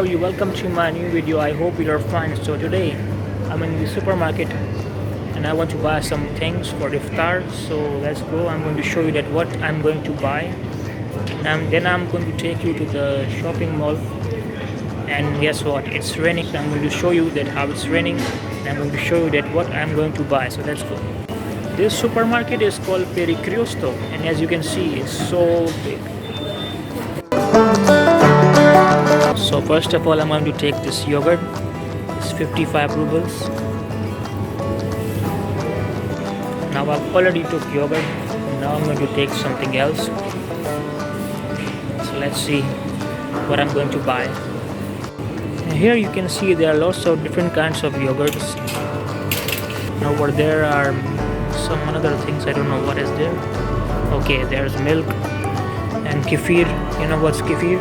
you, welcome to my new video. I hope you are fine. So today I'm in the supermarket and I want to buy some things for iftar. So let's go. I'm going to show you that what I'm going to buy, and then I'm going to take you to the shopping mall. And guess what, it's raining. So I'm going to show you that how it's raining, and I'm going to show you that what I'm going to buy. So let's go. This supermarket is called Perekreostok, and as you can see, it's so big. So first of all, I'm going to take this yogurt. It's 55 rubles. Now I've already took yogurt. Now I'm going to take something else. So let's see what I'm going to buy. And here you can see there are lots of different kinds of yogurts. And over there are some other things. I don't know what is there. Okay, there's milk and kefir. You know what's kefir?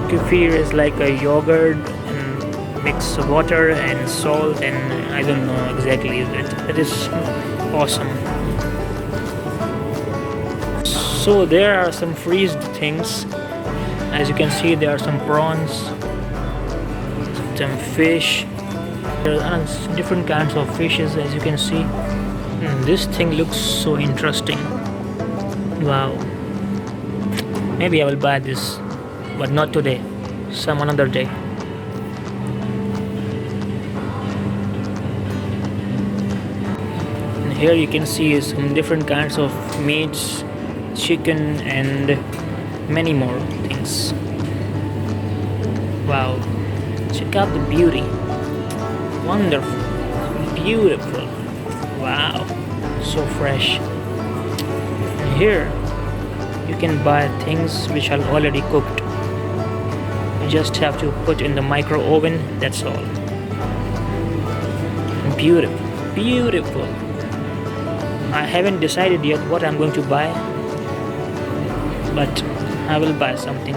Kefir is like a yogurt and mix water and salt, and I don't know exactly. It is awesome. So there are some freezed things. As you can see, there are some prawns, some fish. There are different kinds of fishes, as you can see. This thing looks so interesting. Wow. Maybe I will buy this, but not today, some another day. And here you can see some different kinds of meats, chicken, and many more things. Wow, check out the beauty. Wonderful, beautiful. Wow, so fresh. And here you can buy things which are already cooked. You just have to put in the micro oven, that's all. Beautiful, beautiful. I haven't decided yet what I'm going to buy, but I will buy something.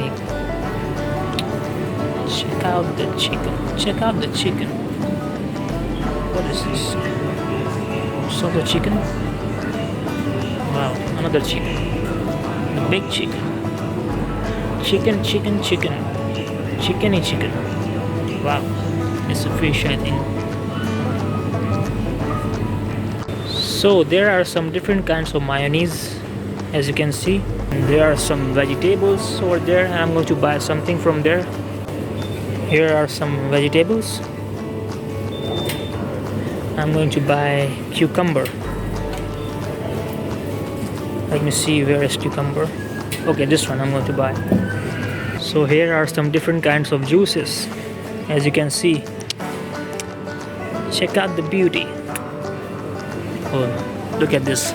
Check out the chicken. Check out the chicken. What is this? So the chicken. Wow, another chicken. The big chicken. Chicken, chicken, chicken. Chickeny chicken. Wow, it's a fish, I think. So there are some different kinds of mayonnaise, as you can see. And there are some vegetables over there, and I'm going to buy something from there. Here are some vegetables. I'm going to buy cucumber. Let me see, where is cucumber? Okay, this one I'm going to buy. So here are some different kinds of juices, as you can see. Check out the beauty. Oh, look at this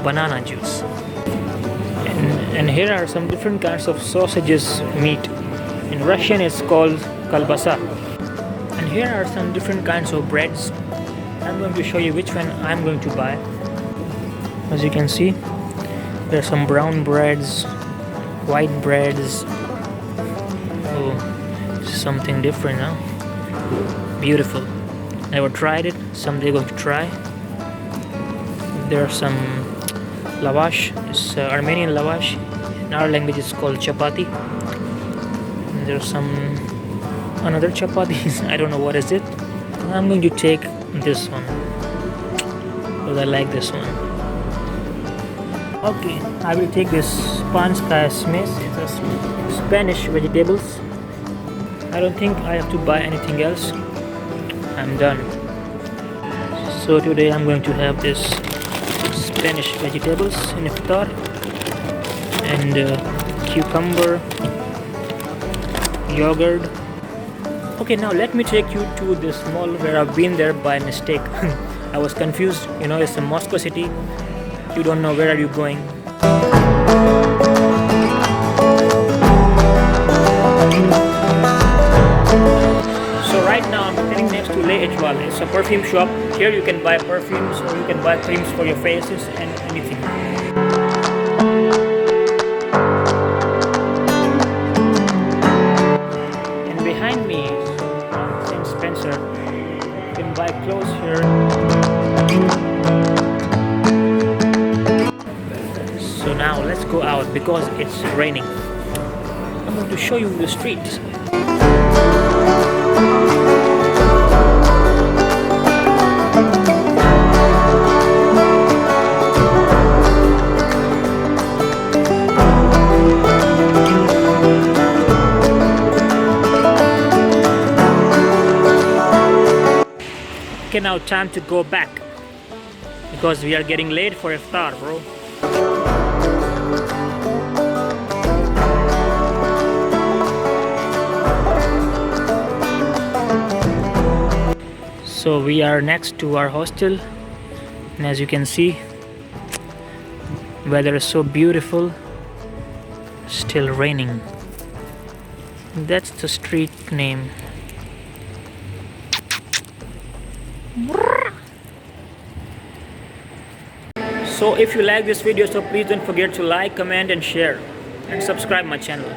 banana juice. And here are some different kinds of sausages, meat. In Russian it's called kalbasa. And here are some different kinds of breads. I'm going to show you which one I'm going to buy. As you can see, there are some brown breads, white breads. Oh, something different, huh? Beautiful. Never tried it. Someday going to try. There are some lavash. It's Armenian lavash. In our language it's called chapati. And there's some another chapatis. I don't know what is it. I'm going to take this one because I like this one. Okay, I will take this panska smes. It's a Spanish vegetables. I don't think I have to buy anything else. I'm done. So today I'm going to have this Spanish vegetables in iftar, and cucumber, yogurt. Okay, now let me take you to this mall where I've been there by mistake. I was confused, you know, it's a Moscow city. You don't know where are you going. So right now I'm sitting next to Le Echwal. It's a perfume shop. Here you can buy perfumes, or you can buy creams for your faces and anything. And behind me is St. Spencer. You can buy clothes here. So now let's go out because it's raining. I'm going to show you the streets. Okay, now time to go back because we are getting late for iftar, bro. So we are next to our hostel, and as you can see, weather is so beautiful. Still raining. That's the street name. So if you like this video, so please don't forget to like, comment and share and subscribe my channel.